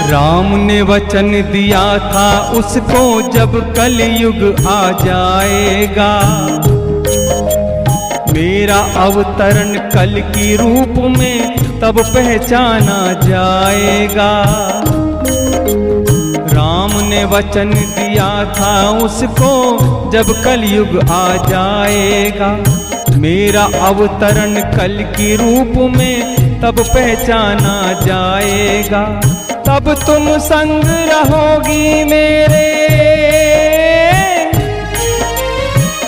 राम ने वचन दिया था उसको जब कलयुग आ जाएगा, मेरा अवतरण कल की रूप में तब पहचाना जाएगा। राम ने वचन दिया था उसको जब कलयुग आ जाएगा, मेरा अवतरण कल की रूप में तब पहचाना जाएगा। तब तुम संग रहोगी मेरे,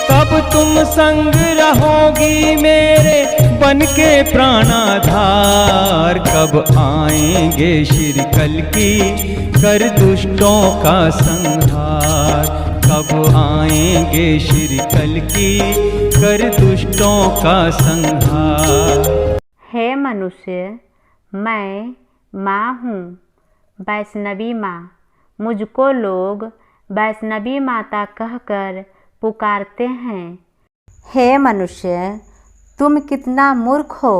तब तुम संग रहोगी मेरे बन के प्राणाधार। कब आएंगे श्री कल की कर दुष्टों का संहार, कब आएंगे श्री कल की कर दुष्टों का संहार। हे मनुष्य, मैं माँ हूँ, वैष्णवी माँ। मुझको लोग वैष्णवी माता कहकर पुकारते हैं। हे मनुष्य, तुम कितना मूर्ख हो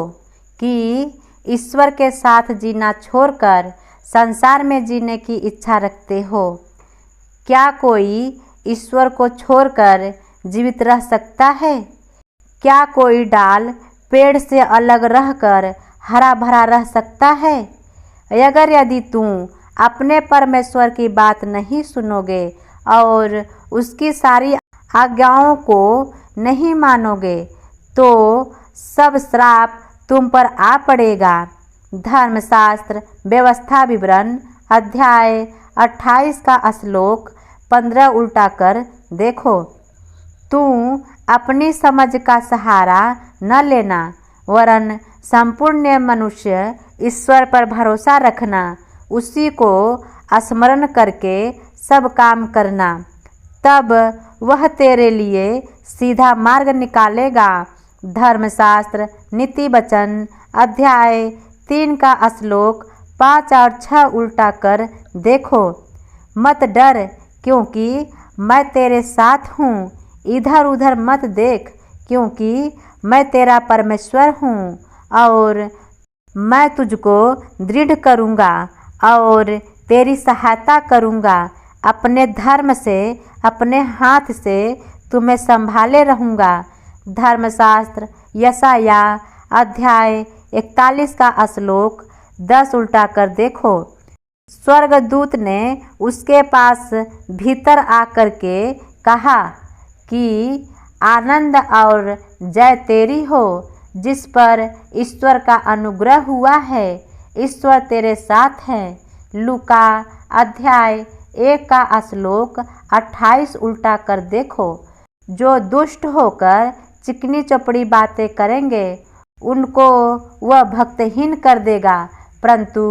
कि ईश्वर के साथ जीना छोड़कर संसार में जीने की इच्छा रखते हो। क्या कोई ईश्वर को छोड़कर जीवित रह सकता है? क्या कोई डाल पेड़ से अलग रहकर हरा भरा रह सकता है? अगर यदि तुम अपने परमेश्वर की बात नहीं सुनोगे और उसकी सारी आज्ञाओं को नहीं मानोगे तो सब श्राप तुम पर आ पड़ेगा। धर्मशास्त्र व्यवस्था विवरण अध्याय 28 का श्लोक 15 उल्टा कर देखो। तू अपनी समझ का सहारा न लेना, वरन संपूर्ण मनुष्य ईश्वर पर भरोसा रखना, उसी को स्मरण करके सब काम करना, तब वह तेरे लिए सीधा मार्ग निकालेगा। धर्मशास्त्र नीति वचन अध्याय 3 का श्लोक 5 और 6 उल्टा कर देखो। मत डर, क्योंकि मैं तेरे साथ हूँ। इधर उधर मत देख, क्योंकि मैं तेरा परमेश्वर हूँ और मैं तुझको दृढ़ करूँगा और तेरी सहायता करूँगा। अपने धर्म से, अपने हाथ से तुम्हें संभाले रहूँगा। धर्मशास्त्र यशाया अध्याय 41 का श्लोक 10 उल्टा कर देखो। स्वर्गदूत ने उसके पास भीतर आकर के कहा कि आनंद और जय तेरी हो, जिस पर ईश्वर का अनुग्रह हुआ है। ईश्वर तेरे साथ है। लूका अध्याय 1 का श्लोक 28 उल्टा कर देखो। जो दुष्ट होकर चिकनी चपड़ी बातें करेंगे उनको वह भक्तहीन कर देगा, परंतु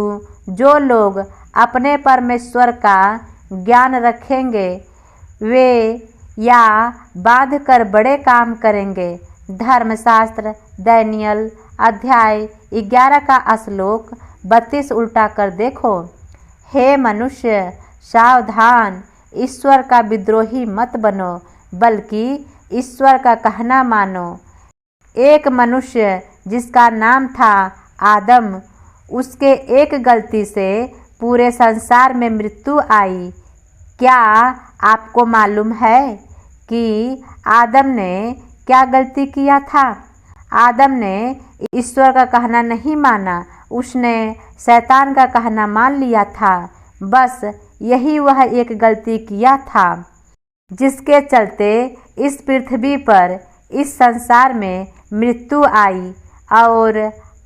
जो लोग अपने परमेश्वर का ज्ञान रखेंगे वे या बांध कर बड़े काम करेंगे। धर्मशास्त्र दानियल अध्याय 11 का श्लोक 32 उल्टा कर देखो। हे मनुष्य, सावधान, ईश्वर का विद्रोही मत बनो, बल्कि ईश्वर का कहना मानो। एक मनुष्य जिसका नाम था आदम, उसके एक गलती से पूरे संसार में मृत्यु आई। क्या आपको मालूम है कि आदम ने क्या गलती किया था? आदम ने ईश्वर का कहना नहीं माना, उसने शैतान का कहना मान लिया था। बस यही वह एक गलती किया था जिसके चलते इस पृथ्वी पर, इस संसार में मृत्यु आई और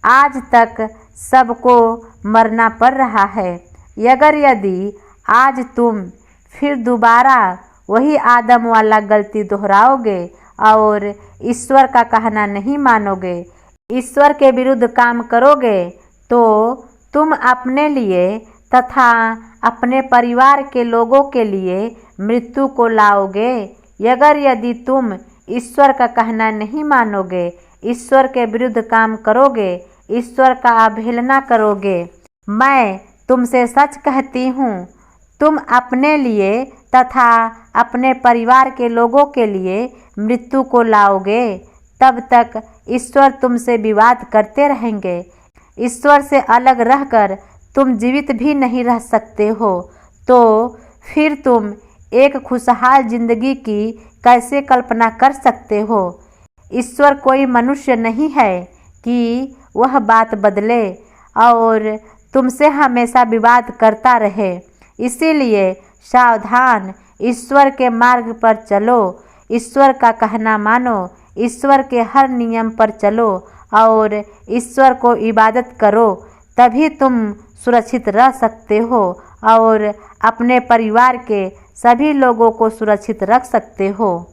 आज तक सबको मरना पड़ रहा है। अगर यदि आज तुम फिर दोबारा वही आदम वाला गलती दोहराओगे और ईश्वर का कहना नहीं मानोगे, ईश्वर के विरुद्ध काम करोगे, तो तुम अपने लिए तथा अपने परिवार के लोगों के लिए मृत्यु को लाओगे। अगर यदि तुम ईश्वर का कहना नहीं मानोगे, ईश्वर के विरुद्ध काम करोगे, ईश्वर का अवहेलना करोगे, मैं तुमसे सच कहती हूँ, तुम अपने लिए तथा अपने परिवार के लोगों के लिए मृत्यु को लाओगे। तब तक ईश्वर तुमसे विवाद करते रहेंगे। ईश्वर से अलग रहकर तुम जीवित भी नहीं रह सकते हो, तो फिर तुम एक खुशहाल जिंदगी की कैसे कल्पना कर सकते हो। ईश्वर कोई मनुष्य नहीं है कि वह बात बदले और तुमसे हमेशा विवाद करता रहे। इसीलिए सावधान, ईश्वर के मार्ग पर चलो, ईश्वर का कहना मानो, ईश्वर के हर नियम पर चलो और ईश्वर को इबादत करो, तभी तुम सुरक्षित रह सकते हो और अपने परिवार के सभी लोगों को सुरक्षित रख सकते हो।